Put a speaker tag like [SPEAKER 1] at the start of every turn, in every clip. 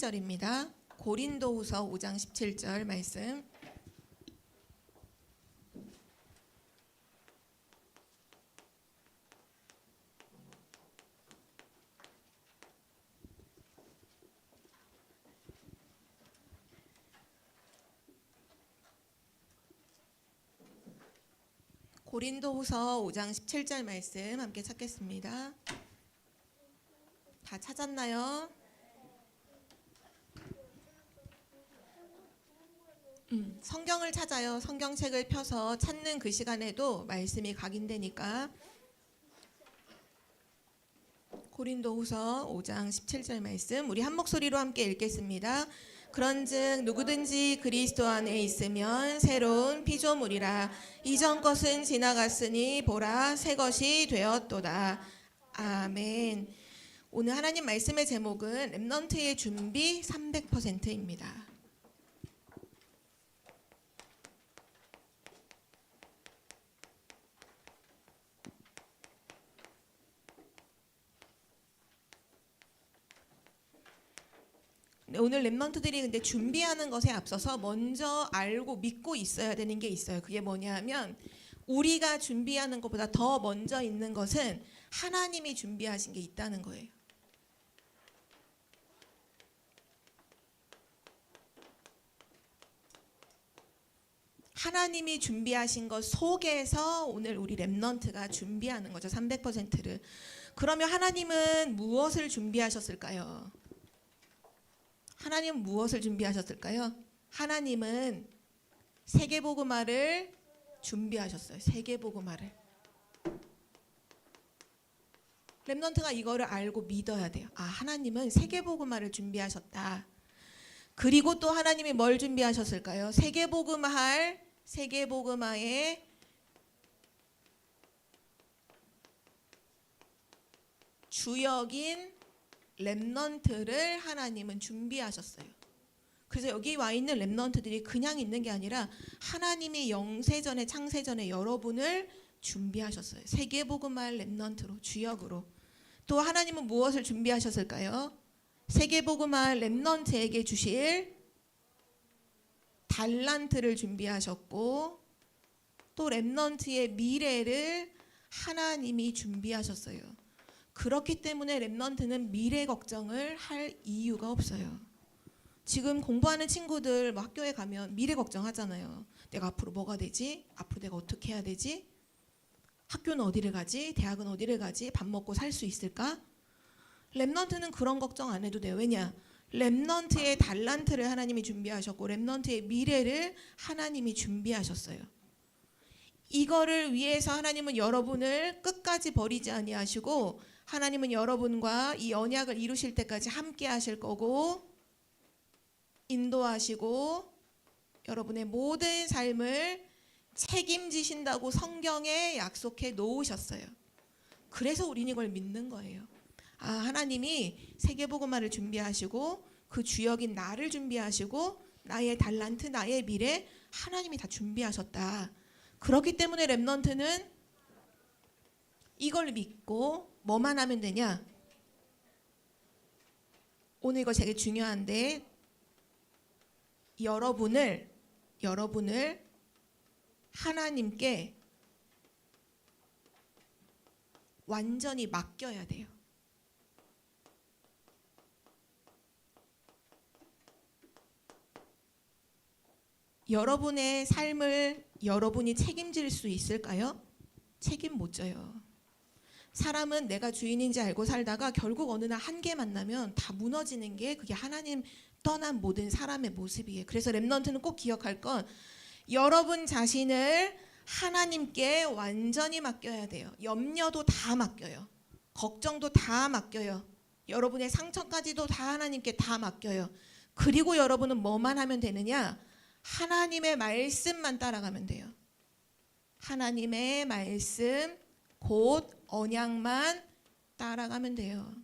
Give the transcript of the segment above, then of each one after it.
[SPEAKER 1] 17절입니다. 고린도후서 5장 17절 말씀. 고린도후서 5장 17절 말씀 함께 찾겠습니다. 다 찾았나요? 성경을 찾아요. 성경책을 펴서 찾는 그 시간에도 말씀이 각인되니까. 고린도후서 5장 17절 말씀 우리 한 목소리로 함께 읽겠습니다. 그런즉 누구든지 그리스도 안에 있으면 새로운 피조물이라. 이전 것은 지나갔으니 보라 새 것이 되었도다. 아멘. 오늘 하나님 말씀의 제목은 렘넌트의 준비 300%입니다. 오늘 렘넌트들이 근데 준비하는 것에 앞서서 먼저 알고 믿고 있어야 되는 게 있어요. 그게 뭐냐면 우리가 준비하는 것보다 더 먼저 있는 것은 하나님이 준비하신 게 있다는 거예요. 하나님이 준비하신 것 속에서 오늘 우리 렘넌트가 준비하는 거죠. 300%를. 그러면 하나님은 무엇을 준비하셨을까요? 하나님은 무엇을 준비하셨을까요? 하나님은 세계복음화를 준비하셨어요. 세계복음화를. 렘넌트가 이거를 알고 믿어야 돼요. 아, 하나님은 세계복음화를 준비하셨다. 그리고 또 하나님이 뭘 준비하셨을까요? 세계복음화의 주역인 렘넌트를 하나님은 준비하셨어요. 그래서 여기 와 있는 렘넌트들이 그냥 있는 게 아니라 하나님이 영세전에 창세전에 여러분을 준비하셨어요. 세계복음화 렘넌트로 주역으로. 또 하나님은 무엇을 준비하셨을까요? 세계복음화 렘넌트에게 주실 달란트를 준비하셨고 또 렘넌트의 미래를 하나님이 준비하셨어요. 그렇기 때문에 렘넌트는 미래 걱정을 할 이유가 없어요. 지금 공부하는 친구들 뭐 학교에 가면 미래 걱정하잖아요. 내가 앞으로 뭐가 되지? 앞으로 내가 어떻게 해야 되지? 학교는 어디를 가지? 대학은 어디를 가지? 밥 먹고 살 수 있을까? 렘넌트는 그런 걱정 안 해도 돼요. 왜냐? 렘넌트의 달란트를 하나님이 준비하셨고 렘넌트의 미래를 하나님이 준비하셨어요. 이거를 위해서 하나님은 여러분을 끝까지 버리지 아니하시고 하나님은 여러분과 이 언약을 이루실 때까지 함께 하실 거고 인도하시고 여러분의 모든 삶을 책임지신다고 성경에 약속해 놓으셨어요. 그래서 우리는 이걸 믿는 거예요. 아, 하나님이 세계복음화를 준비하시고 그 주역인 나를 준비하시고 나의 달란트, 나의 미래 하나님이 다 준비하셨다. 그렇기 때문에 렘넌트는 이걸 믿고 뭐만 하면 되냐? 오늘 이거 되게 중요한데 여러분을 하나님께 완전히 맡겨야 돼요. 여러분의 삶을 여러분이 책임질 수 있을까요? 책임 못 져요. 사람은 내가 주인인지 알고 살다가 결국 어느 날 한계 만나면 다 무너지는 게 그게 하나님 떠난 모든 사람의 모습이에요. 그래서 렘넌트는 꼭 기억할 건 여러분 자신을 하나님께 완전히 맡겨야 돼요. 염려도 다 맡겨요. 걱정도 다 맡겨요. 여러분의 상처까지도 다 하나님께 다 맡겨요. 그리고 여러분은 뭐만 하면 되느냐? 하나님의 말씀만 따라가면 돼요. 하나님의 말씀 곧 언약만 따라가면 돼요.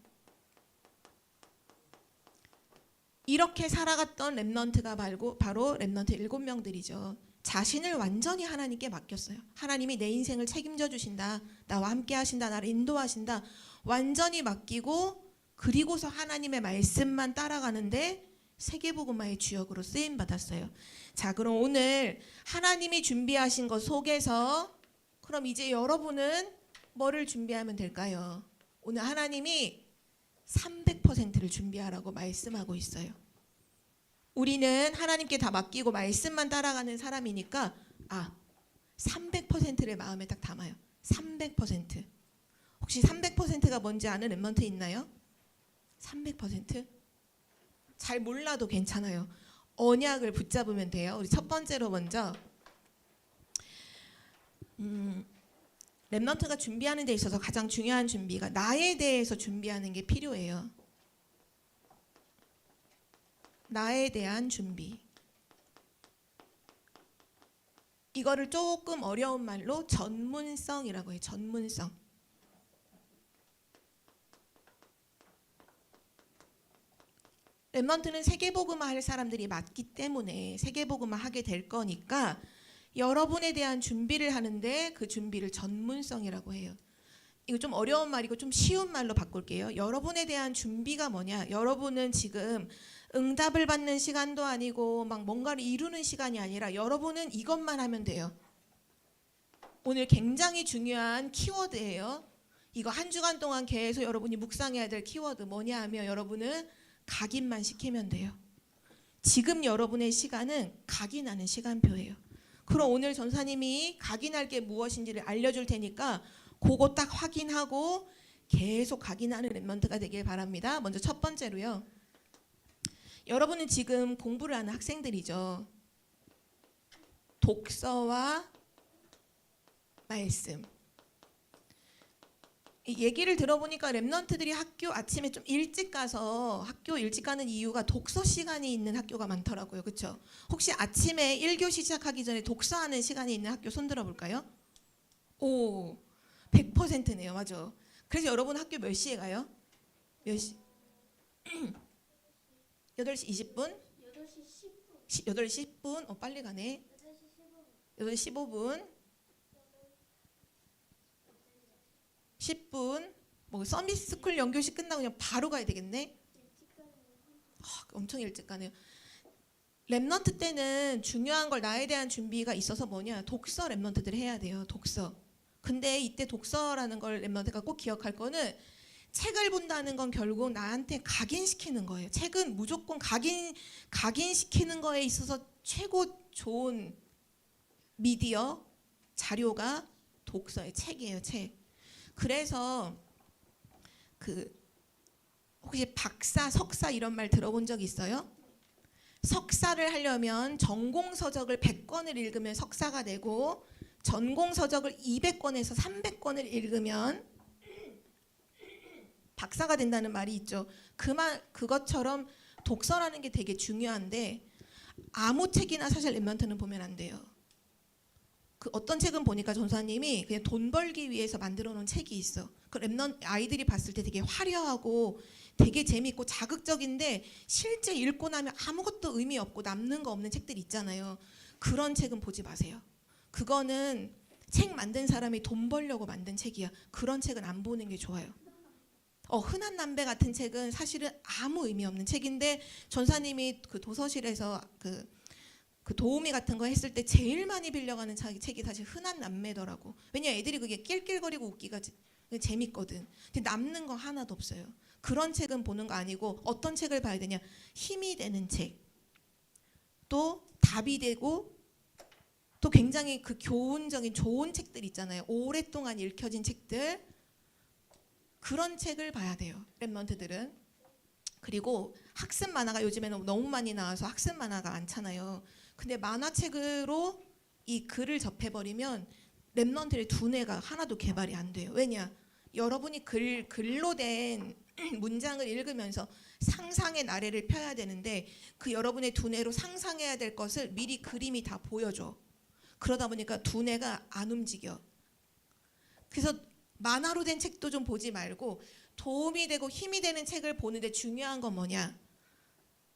[SPEAKER 1] 이렇게 살아갔던 렘넌트가 바로 렘넌트 7명들이죠. 자신을 완전히 하나님께 맡겼어요. 하나님이 내 인생을 책임져 주신다. 나와 함께 하신다. 나를 인도하신다. 완전히 맡기고 그리고서 하나님의 말씀만 따라가는데 세계복음화의 주역으로 쓰임 받았어요. 자, 그럼 오늘 하나님이 준비하신 것 속에서 그럼 이제 여러분은 뭐를 준비하면 될까요? 오늘 하나님이 300%를 준비하라고 말씀하고 있어요. 우리는 하나님께 다 맡기고 말씀만 따라가는 사람이니까 300%를 마음에 딱 담아요. 300%. 혹시 300%가 뭔지 아는 랩런트 있나요? 300%? 잘 몰라도 괜찮아요. 언약을 붙잡으면 돼요. 우리 첫 번째로 먼저 랩런트가 준비하는 데 있어서 가장 중요한 준비가 나에 대해서 준비하는 게 필요해요. 나에 대한 준비. 이거를 조금 어려운 말로 전문성이라고 해요. 전문성. 랩런트는 세계복음화 할 사람들이 많기 때문에 세계복음화 하게 될 거니까 여러분에 대한 준비를 하는데 그 준비를 전문성이라고 해요. 이거 좀 어려운 말이고 좀 쉬운 말로 바꿀게요. 여러분에 대한 준비가 뭐냐? 여러분은 지금 응답을 받는 시간도 아니고 막 뭔가를 이루는 시간이 아니라 여러분은 이것만 하면 돼요. 오늘 굉장히 중요한 키워드예요. 이거 한 주간 동안 계속 여러분이 묵상해야 될 키워드 뭐냐 하면 여러분은 각인만 시키면 돼요. 지금 여러분의 시간은 각인하는 시간표예요. 그럼 오늘 전사님이 각인할 게 무엇인지를 알려줄 테니까 그거 딱 확인하고 계속 각인하는 랩런트가 되길 바랍니다. 먼저 첫 번째로요. 여러분은 지금 공부를 하는 학생들이죠. 독서와 말씀. 얘기를 들어보니까 랩런트들이 학교 아침에 좀 일찍 가서 학교 일찍 가는 이유가 독서 시간이 있는 학교가 많더라고요. 그렇죠? 혹시 아침에 1교시 시작하기 전에 독서하는 시간이 있는 학교 손 들어볼까요? 오, 100%네요. 맞아. 그래서 여러분 학교 몇 시에 가요? 몇 시? 8시 20분? 8시 10분. 8시 10분? 빨리 가네. 8시 15분. 10분. 뭐 서비스 스쿨 연교시 끝나고 그냥 바로 가야 되겠네. 엄청 일찍 가네요. 랩런트 때는 중요한 걸 나에 대한 준비가 있어서 뭐냐? 독서 랩런트들 해야 돼요. 독서. 근데 이때 독서라는 걸 랩런트가 꼭 기억할 거는 책을 본다는 건 결국 나한테 각인시키는 거예요. 책은 무조건 각인시키는 거에 있어서 최고 좋은 미디어, 자료가 독서의 책이에요. 책. 그래서 혹시 박사, 석사 이런 말 들어본 적 있어요? 석사를 하려면 전공서적을 100권을 읽으면 석사가 되고 전공서적을 200권에서 300권을 읽으면 박사가 된다는 말이 있죠. 그것처럼 독서라는 게 되게 중요한데 아무 책이나 사실 랩런트는 보면 안 돼요. 어떤 책은 보니까 전사님이 그냥 돈 벌기 위해서 만들어 놓은 책이 있어. 그 랩런트 아이들이 봤을 때 되게 화려하고 되게 재밌고 자극적인데 실제 읽고 나면 아무것도 의미 없고 남는 거 없는 책들 있잖아요. 그런 책은 보지 마세요. 그거는 책 만든 사람이 돈 벌려고 만든 책이야. 그런 책은 안 보는 게 좋아요. 흔한 남배 같은 책은 사실은 아무 의미 없는 책인데 전사님이 그 도서실에서 그 도우미 같은 거 했을 때 제일 많이 빌려가는 책이 사실 흔한 남매더라고. 왜냐 애들이 그게 낄낄거리고 웃기가 재밌거든. 근데 남는 거 하나도 없어요. 그런 책은 보는 거 아니고 어떤 책을 봐야 되냐. 힘이 되는 책. 또 답이 되고 또 굉장히 그 교훈적인 좋은 책들 있잖아요. 오랫동안 읽혀진 책들. 그런 책을 봐야 돼요. 랩런트들은. 그리고 학습 만화가 요즘에는 너무 많이 나와서 학습 만화가 많잖아요. 근데 만화책으로 이 글을 접해버리면 랩런트의 두뇌가 하나도 개발이 안 돼요. 왜냐? 여러분이 글로 된 문장을 읽으면서 상상의 나래를 펴야 되는데 그 여러분의 두뇌로 상상해야 될 것을 미리 그림이 다 보여줘. 그러다 보니까 두뇌가 안 움직여. 그래서 만화로 된 책도 좀 보지 말고 도움이 되고 힘이 되는 책을 보는데 중요한 건 뭐냐?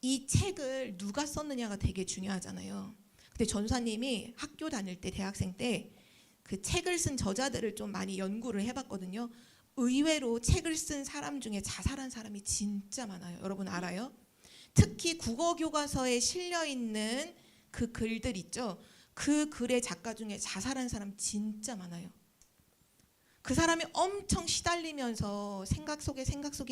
[SPEAKER 1] 이 책을 누가 썼느냐가 되게 중요하잖아요. 근데 전사님이 학교 다닐 때 대학생 때 그 책을 쓴 저자들을 좀 많이 연구를 해봤거든요. 의외로 책을 쓴 사람 중에 자살한 사람이 진짜 많아요. 여러분 알아요? 특히 국어 교과서에 실려 있는 그 글들 있죠. 그 글의 작가 중에 자살한 사람 진짜 많아요. 그 사람이 엄청 시달리면서 생각 속에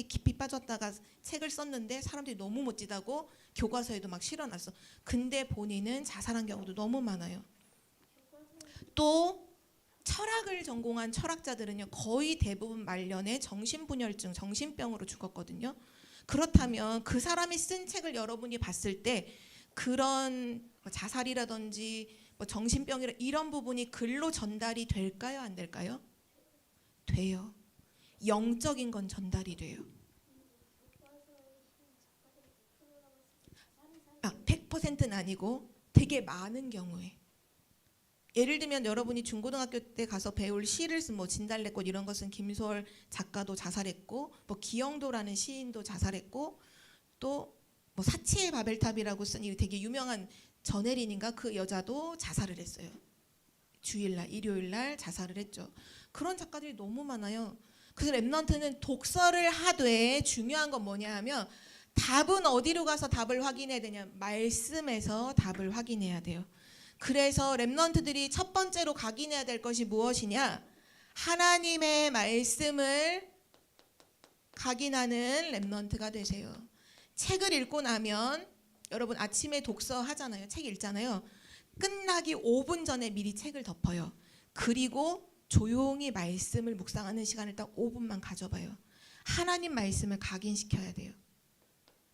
[SPEAKER 1] 깊이 빠졌다가 책을 썼는데 사람들이 너무 멋지다고 교과서에도 막 실어놨어. 근데 본인은 자살한 경우도 너무 많아요. 또 철학을 전공한 철학자들은요, 거의 대부분 말년에 정신분열증, 정신병으로 죽었거든요. 그렇다면 그 사람이 쓴 책을 여러분이 봤을 때 그런 자살이라든지 정신병이라 이런 부분이 글로 전달이 될까요? 안 될까요? 돼요. 영적인 건 전달이 돼요. 100%는 아니고 되게 많은 경우에. 예를 들면 여러분이 중고등학교 때 가서 배울 시를 쓴 진달래꽃 이런 것은 김소월 작가도 자살했고, 기영도라는 시인도 자살했고, 또 사치의 바벨탑이라고 쓴 이 되게 유명한 전혜린인가 그 여자도 자살을 했어요. 주일날, 일요일날 자살을 했죠. 그런 작가들이 너무 많아요. 그래서 랩넌트는 독서를 하되 중요한 건 뭐냐 하면 답은 어디로 가서 답을 확인해야 되냐? 말씀에서 답을 확인해야 돼요. 그래서 랩넌트들이 첫 번째로 각인해야 될 것이 무엇이냐? 하나님의 말씀을 각인하는 랩넌트가 되세요. 책을 읽고 나면 여러분 아침에 독서 하잖아요. 책 읽잖아요. 끝나기 5분 전에 미리 책을 덮어요. 그리고 조용히 말씀을 묵상하는 시간을 딱 5분만 가져봐요. 하나님 말씀을 각인시켜야 돼요.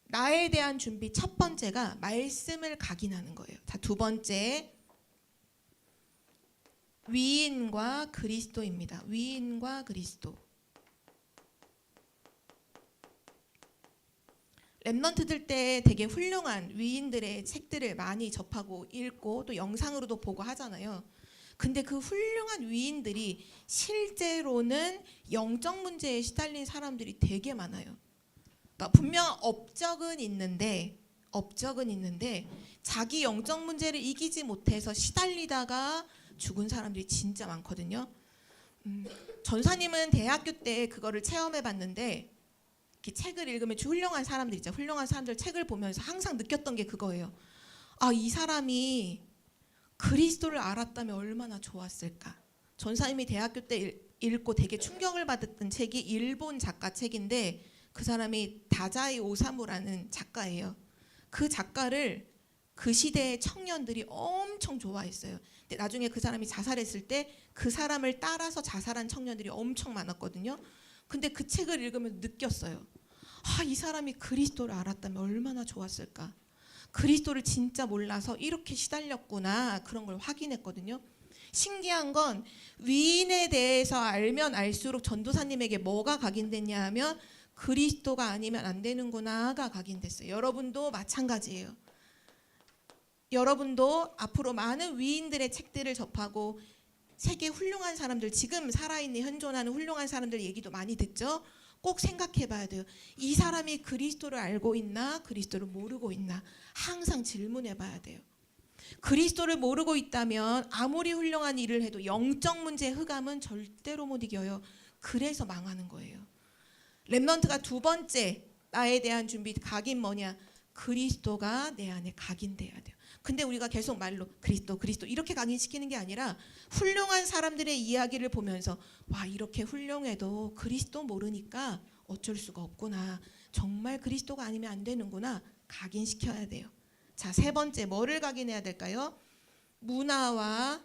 [SPEAKER 1] 나에 대한 준비 첫 번째가 말씀을 각인하는 거예요. 자, 두 번째, 위인과 그리스도입니다. 위인과 그리스도. 랩넌트들 때 되게 훌륭한 위인들의 책들을 많이 접하고 읽고 또 영상으로도 보고 하잖아요. 근데 그 훌륭한 위인들이 실제로는 영적 문제에 시달린 사람들이 되게 많아요. 그러니까 분명 업적은 있는데 자기 영적 문제를 이기지 못해서 시달리다가 죽은 사람들이 진짜 많거든요. 전사님은 대학교 때 그거를 체험해 봤는데 이렇게 책을 읽으면 훌륭한 사람들 있죠. 훌륭한 사람들 책을 보면서 항상 느꼈던 게 그거예요. 아, 이 사람이 그리스도를 알았다면 얼마나 좋았을까. 전사님이 대학교 때 읽고 되게 충격을 받았던 책이 일본 작가 책인데 그 사람이 다자이 오사무라는 작가예요. 그 작가를 그 시대의 청년들이 엄청 좋아했어요. 근데 나중에 그 사람이 자살했을 때 그 사람을 따라서 자살한 청년들이 엄청 많았거든요. 근데 그 책을 읽으면서 느꼈어요. 아, 이 사람이 그리스도를 알았다면 얼마나 좋았을까. 그리스도를 진짜 몰라서 이렇게 시달렸구나. 그런 걸 확인했거든요. 신기한 건 위인에 대해서 알면 알수록 전도사님에게 뭐가 각인됐냐 하면 그리스도가 아니면 안 되는구나가 각인됐어요. 여러분도 마찬가지예요. 여러분도 앞으로 많은 위인들의 책들을 접하고 세계 훌륭한 사람들, 지금 살아있는 현존하는 훌륭한 사람들 얘기도 많이 듣죠. 꼭 생각해 봐야 돼요. 이 사람이 그리스도를 알고 있나 그리스도를 모르고 있나 항상 질문해 봐야 돼요. 그리스도를 모르고 있다면 아무리 훌륭한 일을 해도 영적 문제의 흑암은 절대로 못 이겨요. 그래서 망하는 거예요. 랩넌트가 두 번째 나에 대한 준비 각인 뭐냐? 그리스도가 내 안에 각인돼야 돼요. 근데 우리가 계속 말로 그리스도 이렇게 각인시키는 게 아니라 훌륭한 사람들의 이야기를 보면서 와, 이렇게 훌륭해도 그리스도 모르니까 어쩔 수가 없구나. 정말 그리스도가 아니면 안 되는구나. 각인시켜야 돼요. 자, 세 번째 뭐를 각인해야 될까요? 문화와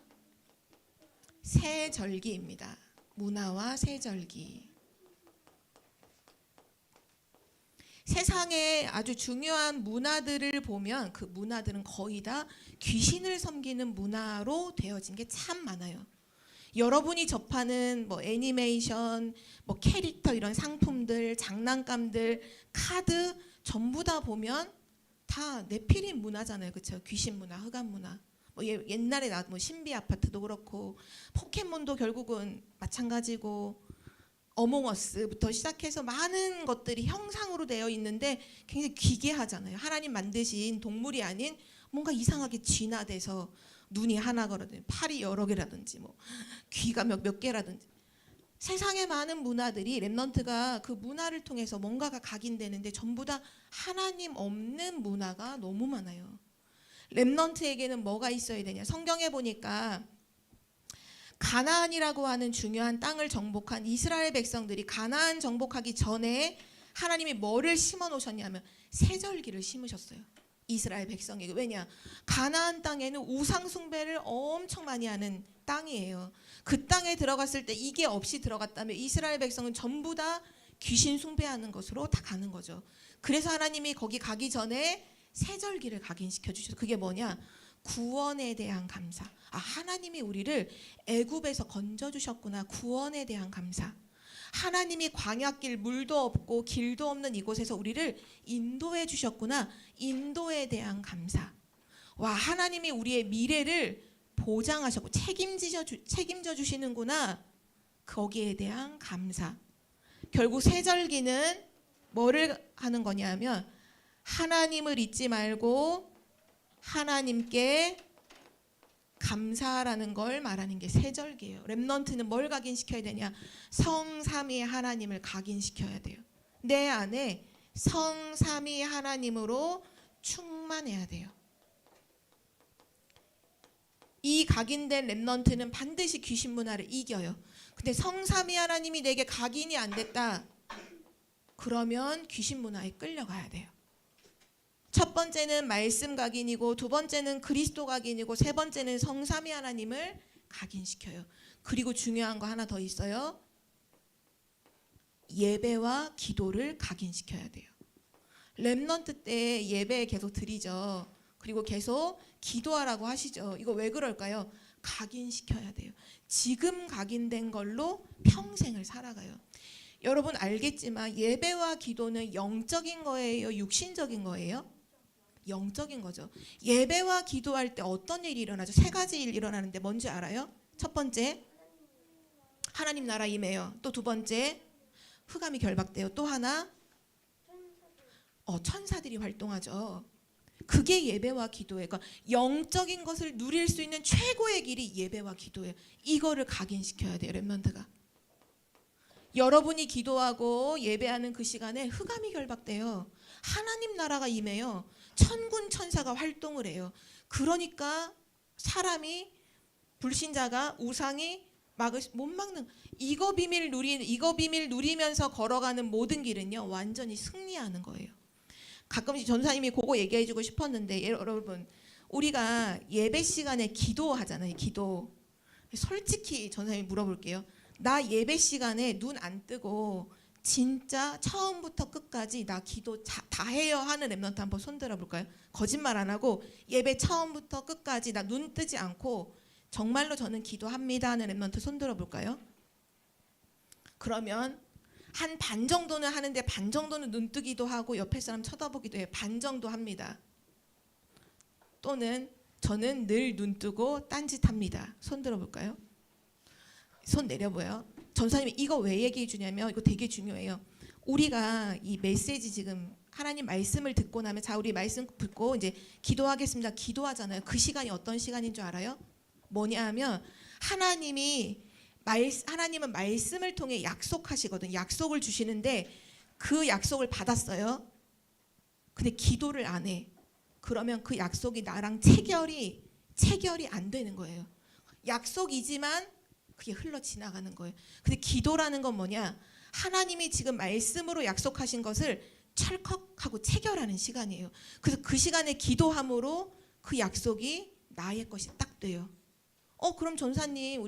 [SPEAKER 1] 세절기입니다. 문화와 세절기. 세상에 아주 중요한 문화들을 보면 그 문화들은 거의 다 귀신을 섬기는 문화로 되어진 게 참 많아요. 여러분이 접하는 애니메이션, 캐릭터 이런 상품들, 장난감들, 카드 전부 다 보면 다 네피림 문화잖아요. 그렇죠? 귀신 문화, 흑암 문화. 옛날에 신비 아파트도 그렇고 포켓몬도 결국은 마찬가지고 어몽어스부터 시작해서 많은 것들이 형상으로 되어 있는데 굉장히 기괴하잖아요. 하나님 만드신 동물이 아닌 뭔가 이상하게 진화돼서 눈이 하나거든요. 팔이 여러 개라든지 귀가 몇 개라든지. 세상의 많은 문화들이 렘넌트가 그 문화를 통해서 뭔가가 각인되는데 전부 다 하나님 없는 문화가 너무 많아요. 렘넌트에게는 뭐가 있어야 되냐? 성경에 보니까 가나안이라고 하는 중요한 땅을 정복한 이스라엘 백성들이 가나안 정복하기 전에 하나님이 뭐를 심어 놓으셨냐면 세절기를 심으셨어요. 이스라엘 백성에게. 왜냐? 가나안 땅에는 우상 숭배를 엄청 많이 하는 땅이에요. 그 땅에 들어갔을 때 이게 없이 들어갔다면 이스라엘 백성은 전부 다 귀신 숭배하는 것으로 다 가는 거죠. 그래서 하나님이 거기 가기 전에 세절기를 각인시켜 주셔서 그게 뭐냐? 구원에 대한 감사. 아, 하나님이 우리를 애굽에서 건져 주셨구나. 구원에 대한 감사. 하나님이 광야길 물도 없고 길도 없는 이곳에서 우리를 인도해 주셨구나. 인도에 대한 감사. 와, 하나님이 우리의 미래를 보장하셨고 책임져 주시는구나. 거기에 대한 감사. 결국 세절기는 뭐를 하는 거냐면 하나님을 잊지 말고 하나님께 감사라는 걸 말하는 게 세절기예요. 렘넌트는 뭘 각인시켜야 되냐? 성삼위 하나님을 각인시켜야 돼요. 내 안에 성삼위 하나님으로 충만해야 돼요. 이 각인된 렘넌트는 반드시 귀신 문화를 이겨요. 근데 성삼위 하나님이 내게 각인이 안 됐다. 그러면 귀신 문화에 끌려가야 돼요. 첫 번째는 말씀 각인이고 두 번째는 그리스도 각인이고 세 번째는 성삼위 하나님을 각인시켜요. 그리고 중요한 거 하나 더 있어요. 예배와 기도를 각인시켜야 돼요. 렘넌트 때 예배 계속 드리죠. 그리고 계속 기도하라고 하시죠. 이거 왜 그럴까요? 각인시켜야 돼요. 지금 각인된 걸로 평생을 살아가요. 여러분 알겠지만 예배와 기도는 영적인 거예요? 육신적인 거예요? 영적인 거죠. 예배와 기도할 때 어떤 일이 일어나죠? 세 가지 일이 일어나는데 뭔지 알아요? 첫 번째, 하나님 나라 임해요. 또 두 번째, 흑암이 결박돼요. 또 하나, 천사들이 활동하죠. 그게 예배와 기도예요. 그러니까 영적인 것을 누릴 수 있는 최고의 길이 예배와 기도예요. 이거를 각인시켜야 돼요, 렘넌트가. 여러분이 기도하고 예배하는 그 시간에 흑암이 결박돼요. 하나님 나라가 임해요. 천군 천사가 활동을 해요. 그러니까 사람이 불신자가 우상이 못 막는 이거 비밀 누리면서 걸어가는 모든 길은요 완전히 승리하는 거예요. 가끔씩 전사님이 그거 얘기해주고 싶었는데 여러분 우리가 예배 시간에 기도하잖아요. 기도. 솔직히 전사님이 물어볼게요. 나 예배 시간에 눈 안 뜨고 진짜 처음부터 끝까지 나 기도 다 해요 하는 렘넌트 한번 손 들어볼까요? 거짓말 안 하고 예배 처음부터 끝까지 나 눈 뜨지 않고 정말로 저는 기도합니다 하는 렘넌트 손 들어볼까요? 그러면 한 반 정도는 하는데 반 정도는 눈 뜨기도 하고 옆에 사람 쳐다보기도 해요. 반 정도 합니다. 또는 저는 늘 눈 뜨고 딴짓합니다. 손 들어볼까요? 손 내려보여요. 전사님이 이거 왜 얘기해 주냐면 이거 되게 중요해요. 우리가 이 메시지 지금 하나님 말씀을 듣고 나면 자 우리 말씀 듣고 이제 기도하겠습니다. 기도하잖아요. 그 시간이 어떤 시간인 줄 알아요? 뭐냐 하면 하나님은 말씀을 통해 약속하시거든. 약속을 주시는데 그 약속을 받았어요. 근데 기도를 안 해. 그러면 그 약속이 나랑 체결이 안 되는 거예요. 약속이지만 그게 흘러 지나가는 거예요. 근데 기도라는 건 뭐냐? 하나님이 지금 말씀으로 약속하신 것을 철컥하고 체결하는 시간이에요. 그래서 그 시간에 기도함으로 그 약속이 나의 것이 딱 돼요. 그럼 전사님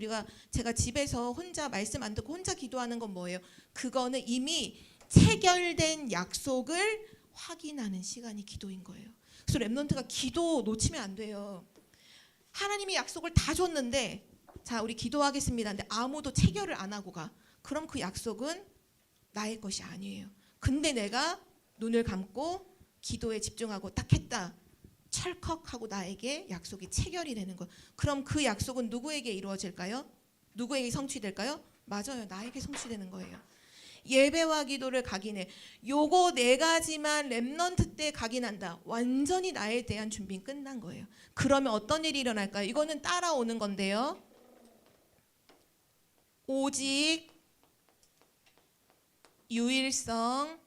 [SPEAKER 1] 제가 집에서 혼자 말씀 안 듣고 혼자 기도하는 건 뭐예요? 그거는 이미 체결된 약속을 확인하는 시간이 기도인 거예요. 그래서 렘넌트가 기도 놓치면 안 돼요. 하나님이 약속을 다 줬는데 자 우리 기도하겠습니다. 근데 아무도 체결을 안 하고 가. 그럼 그 약속은 나의 것이 아니에요. 근데 내가 눈을 감고 기도에 집중하고 딱 했다. 철컥하고 나에게 약속이 체결이 되는 거예요. 그럼 그 약속은 누구에게 이루어질까요? 누구에게 성취될까요? 맞아요. 나에게 성취되는 거예요. 예배와 기도를 각인해. 요거 네 가지만 렘넌트 때 각인한다. 완전히 나에 대한 준비는 끝난 거예요. 그러면 어떤 일이 일어날까요? 이거는 따라오는 건데요. 오직 유일성,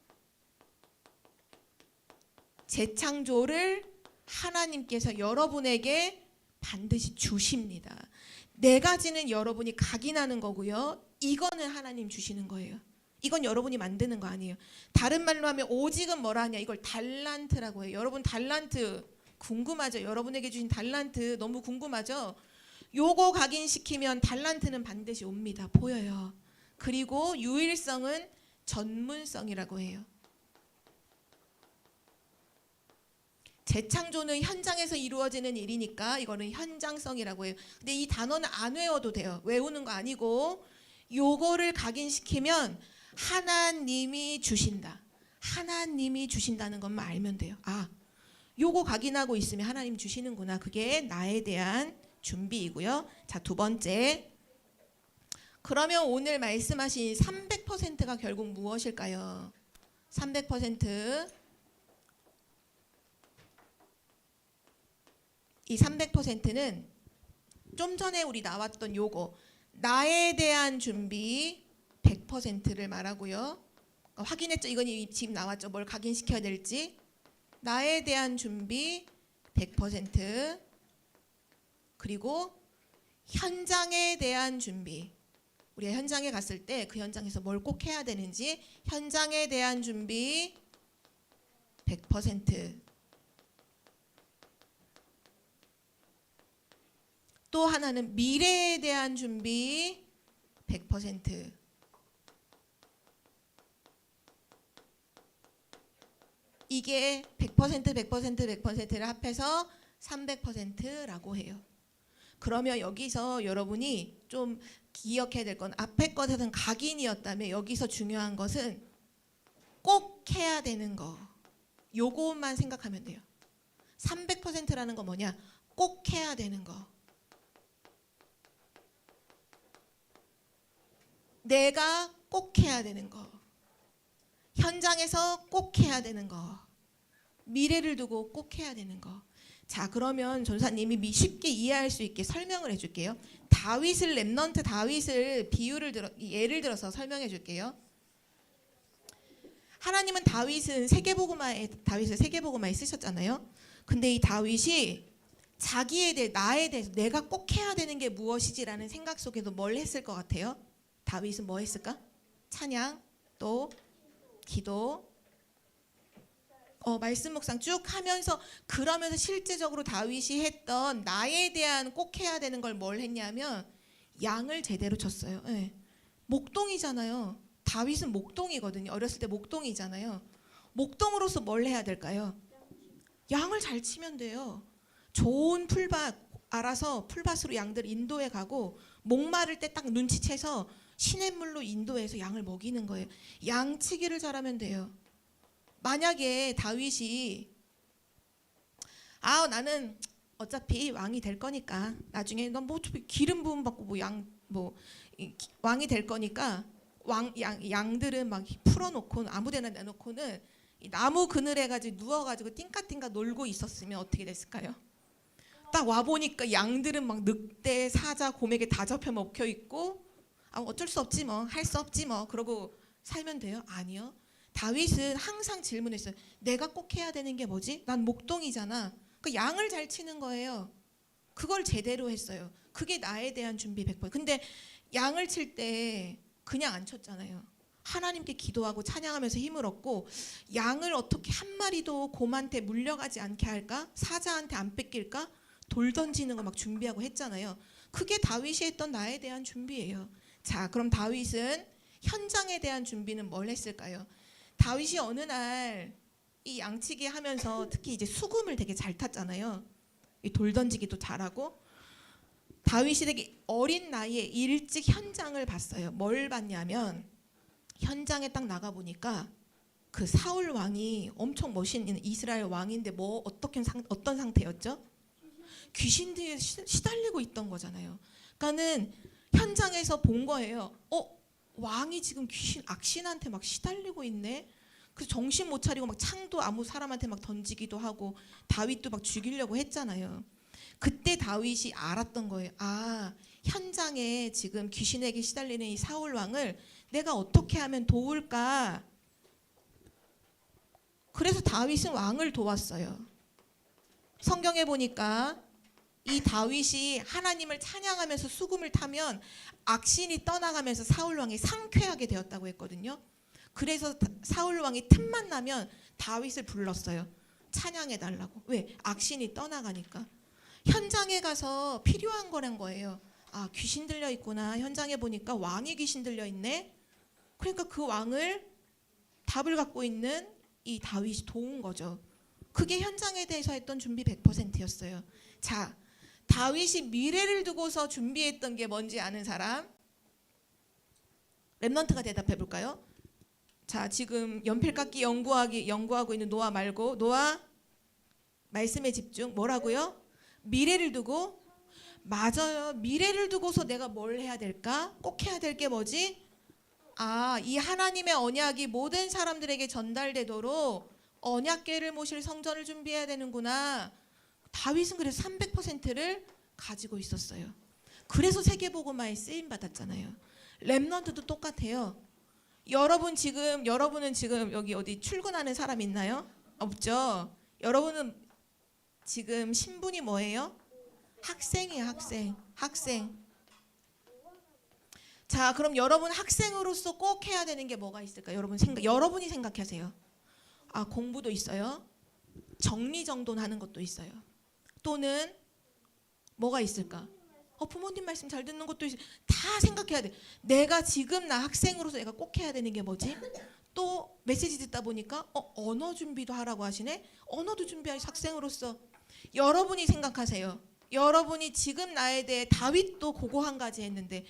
[SPEAKER 1] 재창조를 하나님께서 여러분에게 반드시 주십니다. 네 가지는 여러분이 각인하는 거고요. 이거는 하나님 주시는 거예요. 이건 여러분이 만드는 거 아니에요. 다른 말로 하면 오직은 뭐라 하냐, 이걸 달란트라고 해요. 여러분 달란트 궁금하죠? 여러분에게 주신 달란트 너무 궁금하죠? 요거 각인시키면 달란트는 반드시 옵니다. 보여요. 그리고 유일성은 전문성이라고 해요. 재창조는 현장에서 이루어지는 일이니까 이거는 현장성이라고 해요. 근데 이 단어는 안 외워도 돼요. 외우는 거 아니고 요거를 각인시키면 하나님이 주신다. 하나님이 주신다는 것만 알면 돼요. 아, 요거 각인하고 있으면 하나님 주시는구나. 그게 나에 대한 준비이고요. 자, 두 번째. 그러면 오늘 말씀하신 300%가 결국 무엇일까요? 300%. 이 300%는 좀 전에 우리 나왔던 요거 나에 대한 준비 100%를 말하고요. 확인했죠? 이건 지금 나왔죠? 뭘 각인시켜야 될지. 나에 대한 준비 100%, 그리고 현장에 대한 준비. 우리가 현장에 갔을 때 그 현장에서 뭘 꼭 해야 되는지 현장에 대한 준비 100%. 또 하나는 미래에 대한 준비 100%. 이게 100%, 100%, 100%를 합해서 300%라고 해요. 그러면 여기서 여러분이 좀 기억해야 될 건 앞에 것은 각인이었다면 여기서 중요한 것은 꼭 해야 되는 거. 요것만 생각하면 돼요. 300%라는 건 뭐냐? 꼭 해야 되는 거. 내가 꼭 해야 되는 거. 현장에서 꼭 해야 되는 거. 미래를 두고 꼭 해야 되는 거. 자, 그러면 전사님이 쉽게 이해할 수 있게 설명을 해줄게요. 다윗을 렘넌트 다윗을 예를 들어서 설명해 줄게요. 하나님은 다윗을 세계복음화에 쓰셨잖아요. 근데 이 다윗이 자기에 대해 나에 대해서 내가 꼭 해야 되는 게 무엇이지라는 생각 속에도 뭘 했을 것 같아요? 다윗은 뭐 했을까? 찬양, 또 기도, 말씀 묵상 쭉 하면서 그러면서 실제적으로 다윗이 했던 나에 대한 꼭 해야 되는 걸 뭘 했냐면 양을 제대로 쳤어요. 네. 목동이잖아요. 다윗은 목동이거든요. 어렸을 때 목동이잖아요. 목동으로서 뭘 해야 될까요? 양을 잘 치면 돼요. 좋은 풀밭 알아서 풀밭으로 양들 인도해 가고 목마를 때 딱 눈치채서 시냇물로 인도해서 양을 먹이는 거예요. 양치기를 잘하면 돼요. 만약에 다윗이 나는 어차피 왕이 될 거니까 나중에 넌 뭐 어차피 기름 부음 받고 왕이 될 거니까 양들은 막 풀어놓고 아무데나 내놓고는 나무 그늘에 가지고 누워가지고 띵까띵까 놀고 있었으면 어떻게 됐을까요? 딱 와 보니까 양들은 막 늑대, 사자, 곰에게 다 잡혀 먹혀 있고 어쩔 수 없지 뭐, 할 수 없지 뭐, 그러고 살면 돼요? 아니요. 다윗은 항상 질문했어요. 내가 꼭 해야 되는 게 뭐지? 난 목동이잖아. 그 양을 잘 치는 거예요. 그걸 제대로 했어요. 그게 나에 대한 준비 100%. 근데 양을 칠 때 그냥 안 쳤잖아요. 하나님께 기도하고 찬양하면서 힘을 얻고 양을 어떻게 한 마리도 곰한테 물려가지 않게 할까? 사자한테 안 뺏길까? 돌 던지는 거 막 준비하고 했잖아요. 그게 다윗이 했던 나에 대한 준비예요. 자, 그럼 다윗은 현장에 대한 준비는 뭘 했을까요? 다윗이 어느 날 이 양치기 하면서 특히 이제 수금을 되게 잘 탔잖아요. 돌 던지기도 잘하고. 다윗이 되게 어린 나이에 일찍 현장을 봤어요. 뭘 봤냐면 현장에 딱 나가 보니까 그 사울 왕이 엄청 멋있는 이스라엘 왕인데 어떤 상태였죠? 귀신들에 시달리고 있던 거잖아요. 그러니까는 현장에서 본 거예요. 왕이 지금 악신한테 막 시달리고 있네. 그래서 정신 못 차리고 막 창도 아무 사람한테 막 던지기도 하고 다윗도 막 죽이려고 했잖아요. 그때 다윗이 알았던 거예요. 현장에 지금 귀신에게 시달리는 이 사울 왕을 내가 어떻게 하면 도울까? 그래서 다윗은 왕을 도왔어요. 성경에 보니까 이 다윗이 하나님을 찬양하면서 수금을 타면 악신이 떠나가면서 사울 왕이 상쾌하게 되었다고 했거든요. 그래서 사울 왕이 틈만 나면 다윗을 불렀어요. 찬양해 달라고. 왜? 악신이 떠나가니까. 현장에 가서 필요한 거란 거예요. 아, 귀신 들려 있구나. 현장에 보니까 왕이 귀신 들려 있네. 그러니까 그 왕을 답을 갖고 있는 이 다윗이 도운 거죠. 그게 현장에 대해서 했던 준비 100%였어요. 자, 다윗이 미래를 두고서 준비했던 게 뭔지 아는 사람? 랩넌트가 대답해 볼까요? 자, 지금 연필깎이 연구하고 있는 노아 말고, 노아 말씀에 집중. 뭐라고요? 미래를 두고. 맞아요. 미래를 두고서 내가 뭘 해야 될까? 꼭 해야 될 게 뭐지? 아, 이 하나님의 언약이 모든 사람들에게 전달되도록 언약궤를 모실 성전을 준비해야 되는구나. 다윗은 그래서 300%를 가지고 있었어요. 그래서 세계복음화에 쓰임 받았잖아요. 렘넌트도 똑같아요. 여러분은 지금 여기 어디 출근하는 사람 있나요? 없죠. 여러분은 지금 신분이 뭐예요? 학생이에요. 학생. 자, 그럼 여러분 학생으로서 꼭 해야 되는 게 뭐가 있을까? 여러분이 생각하세요. 아, 공부도 있어요. 정리정돈하는 것도 있어요. 또는 뭐가 있을까? 부모님 말씀 잘 듣는 것도 있어요. 다 생각해야 돼. 내가 지금 나 학생으로서 내가 꼭 해야 되는 게 뭐지? 또 메시지 듣다 보니까 언어 준비도 하라고 하시네. 언어도 준비할 학생으로서 여러분이 생각하세요. 여러분이 지금 나에 대해 다윗도 그거 한 가지 했는데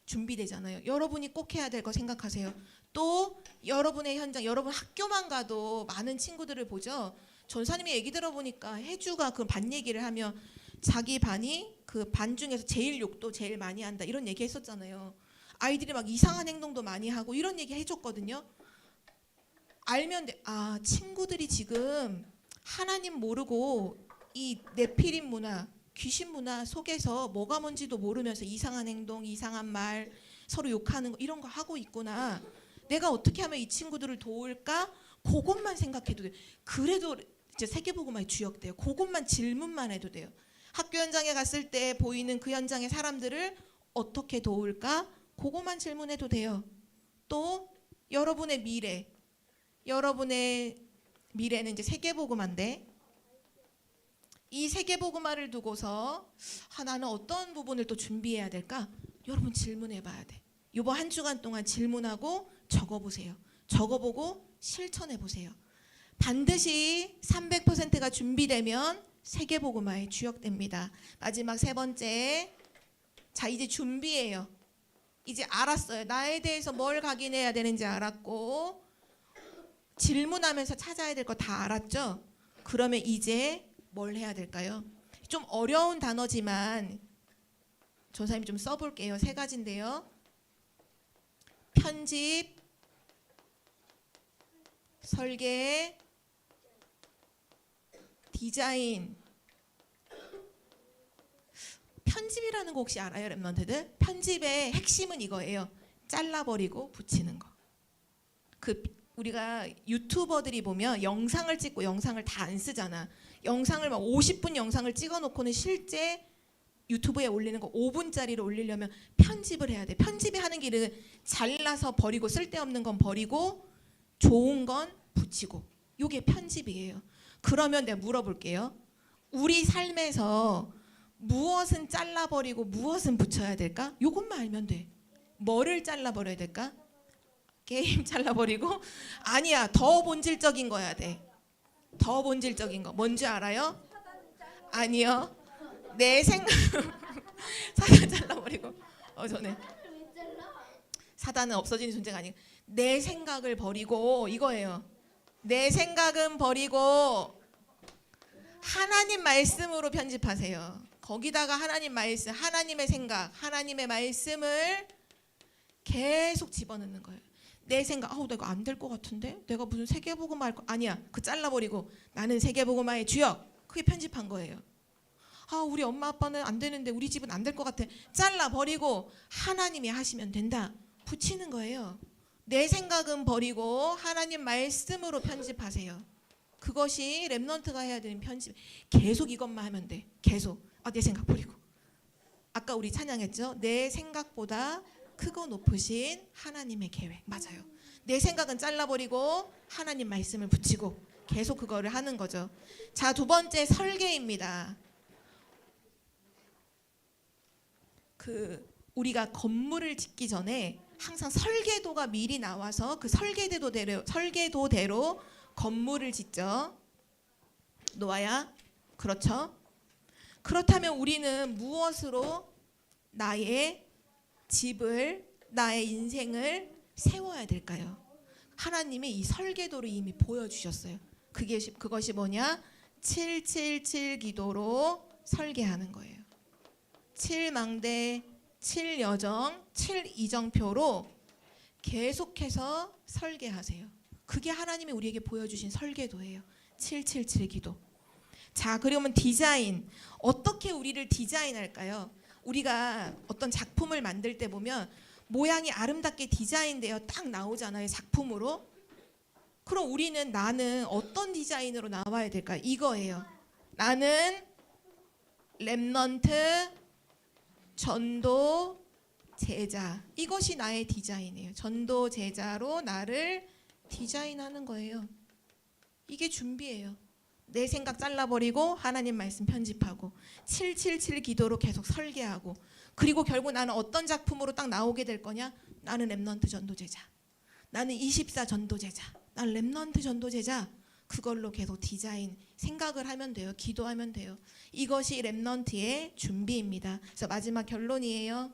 [SPEAKER 1] 준비되잖아요. 여러분이 꼭 해야 될 거 생각하세요. 또 여러분의 현장, 여러분 학교만 가도 많은 친구들을 보죠. 전사님이 얘기 들어보니까 혜주가 그 반 얘기를 하며 자기 반이 그 반 중에서 제일 욕도 제일 많이 한다 이런 얘기 했었잖아요. 아이들이 막 이상한 행동도 많이 하고 이런 얘기 해줬거든요. 알면 돼. 아, 친구들이 지금 하나님 모르고 이 네피림 문화, 귀신 문화 속에서 뭐가 뭔지도 모르면서 이상한 행동, 이상한 말, 서로 욕하는 거 이런 거 하고 있구나. 내가 어떻게 하면 이 친구들을 도울까? 그것만 생각해도 돼요. 그래도 이제 세계복음화의 주역돼요. 그것만 질문만 해도 돼요. 학교 현장에 갔을 때 보이는 그 현장의 사람들을 어떻게 도울까? 그것만 질문해도 돼요. 또 여러분의 미래는 이제 세계복음화인데 이 세계복음화를 두고서 나는 어떤 부분을 또 준비해야 될까? 여러분 질문해봐야 돼. 이번 한 주간 동안 질문하고 적어보세요. 적어보고 실천해보세요. 반드시 300%가 준비되면 세계복음화에 주역됩니다. 마지막 세 번째. 자, 이제 준비해요. 이제 알았어요. 나에 대해서 뭘 각인해야 되는지 알았고 질문하면서 찾아야 될 거 다 알았죠? 그러면 이제 뭘 해야 될까요? 좀 어려운 단어지만 전사님 좀 써볼게요. 세 가지인데요. 편집, 설계, 디자인. 편집이라는 거 혹시 알아요, 랩런트들? 편집의 핵심은 이거예요. 잘라버리고 붙이는 거. 우리가 유튜버들이 보면 영상을 찍고 영상을 다 안 쓰잖아. 영상을 막 50분 영상을 찍어놓고는 실제 유튜브에 올리는 거 5분짜리로 올리려면 편집을 해야 돼. 편집이 하는 길은 잘라서 버리고 쓸데없는 건 버리고 좋은 건 붙이고. 이게 편집이에요. 그러면 내가 물어볼게요. 우리 삶에서 무엇은 잘라버리고 무엇은 붙여야 될까? 이것만 알면 돼. 뭐를 잘라버려야 될까? 게임 잘라버리고? 아니야. 더 본질적인 거야 돼. 더 본질적인 거. 뭔지 알아요? 아니요. 내 생각 사단 잘라버리고 전에 사단은 없어지는 존재가 아니고 내 생각을 버리고 이거예요. 내 생각은 버리고 하나님 말씀으로 편집하세요. 거기다가 하나님 말씀, 하나님의 생각, 하나님의 말씀을 계속 집어넣는 거예요. 내 생각, 내가 안 될 것 같은데? 내가 무슨 세계복음화 할 거 아니야. 그 잘라버리고 나는 세계복음화의 주역. 그게 편집한 거예요. 우리 엄마 아빠는 안 되는데 우리 집은 안 될 것 같아. 잘라버리고 하나님이 하시면 된다. 붙이는 거예요. 내 생각은 버리고 하나님 말씀으로 편집하세요. 그것이 렘넌트가 해야 되는 편집. 계속 이것만 하면 돼. 계속. 내 생각 버리고. 아까 우리 찬양했죠? 내 생각보다 크고 높으신 하나님의 계획. 맞아요. 내 생각은 잘라버리고 하나님 말씀을 붙이고 계속 그거를 하는 거죠. 자, 두 번째 설계입니다. 우리가 건물을 짓기 전에 항상 설계도가 미리 나와서 그 설계도대로 건물을 짓죠. 노아야, 그렇죠? 그렇다면 우리는 무엇으로 나의 집을, 나의 인생을 세워야 될까요? 하나님이 이 설계도를 이미 보여주셨어요. 그것이 뭐냐? 777 기도로 설계하는 거예요. 7망대, 7여정, 7이정표로 계속해서 설계하세요. 그게 하나님이 우리에게 보여주신 설계도예요. 777 기도. 자, 그러면 디자인. 어떻게 우리를 디자인할까요? 우리가 어떤 작품을 만들 때 보면 모양이 아름답게 디자인되어 딱 나오잖아요. 작품으로. 그럼 나는 어떤 디자인으로 나와야 될까요? 이거예요. 나는 렘넌트, 전도, 제자. 이것이 나의 디자인이에요. 전도, 제자로 나를 디자인하는 거예요. 이게 준비예요. 내 생각 잘라버리고 하나님 말씀 편집하고 777 기도로 계속 설계하고, 그리고 결국 나는 어떤 작품으로 딱 나오게 될 거냐? 나는 렘넌트 전도제자, 나는 24 전도제자, 나는 렘넌트 전도제자. 그걸로 계속 디자인 생각을 하면 돼요. 기도하면 돼요. 이것이 렘넌트의 준비입니다. 그래서 마지막 결론이에요.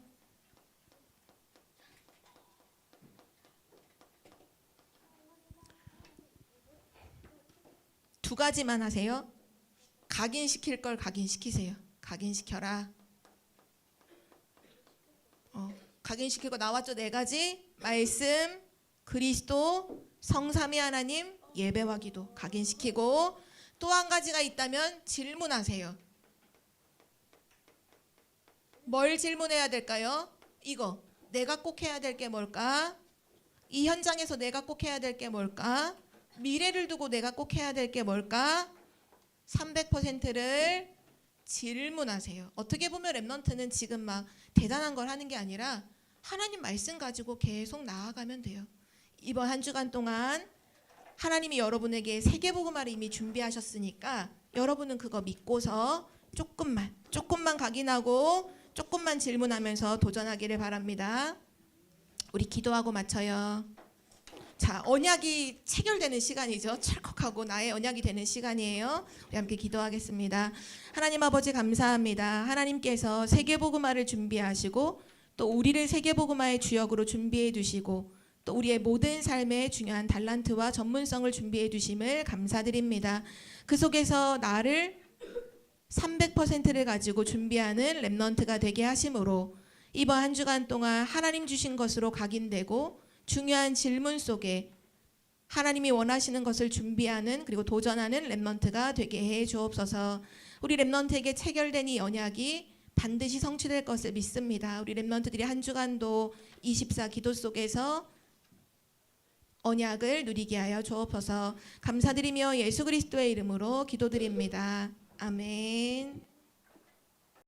[SPEAKER 1] 두 가지만 하세요. 각인시킬 걸 각인시키세요. 각인시켜라. 각인시킬 거 나왔죠? 네 가지. 말씀, 그리스도, 성삼위 하나님, 예배와 기도. 각인시키고, 또 한 가지가 있다면 질문하세요. 뭘 질문해야 될까요? 이거. 내가 꼭 해야 될 게 뭘까? 이 현장에서 내가 꼭 해야 될 게 뭘까? 미래를 두고 내가 꼭 해야 될 게 뭘까? 300%를 질문하세요. 어떻게 보면 렘넌트는 지금 막 대단한 걸 하는 게 아니라 하나님 말씀 가지고 계속 나아가면 돼요. 이번 한 주간 동안 하나님이 여러분에게 세계복음화를 이미 준비하셨으니까 여러분은 그거 믿고서 조금만 각인하고 조금만 질문하면서 도전하기를 바랍니다. 우리 기도하고 마쳐요. 자, 언약이 체결되는 시간이죠. 찰컥하고 나의 언약이 되는 시간이에요. 우리 함께 기도하겠습니다. 하나님 아버지 감사합니다. 하나님께서 세계복음화를 준비하시고 또 우리를 세계복음화의 주역으로 준비해 두시고 또 우리의 모든 삶의 중요한 달란트와 전문성을 준비해 두심을 감사드립니다. 그 속에서 나를 300%를 가지고 준비하는 렘넌트가 되게 하심으로 이번 한 주간 동안 하나님 주신 것으로 각인되고 중요한 질문 속에 하나님이 원하시는 것을 준비하는 그리고 도전하는 렘넌트가 되게 해 주옵소서. 우리 렘넌트에게 체결된 이 언약이 반드시 성취될 것을 믿습니다. 우리 렘넌트들이 한 주간도 24 기도 속에서 언약을 누리게 하여 주옵소서. 감사드리며 예수 그리스도의 이름으로 기도드립니다. 아멘.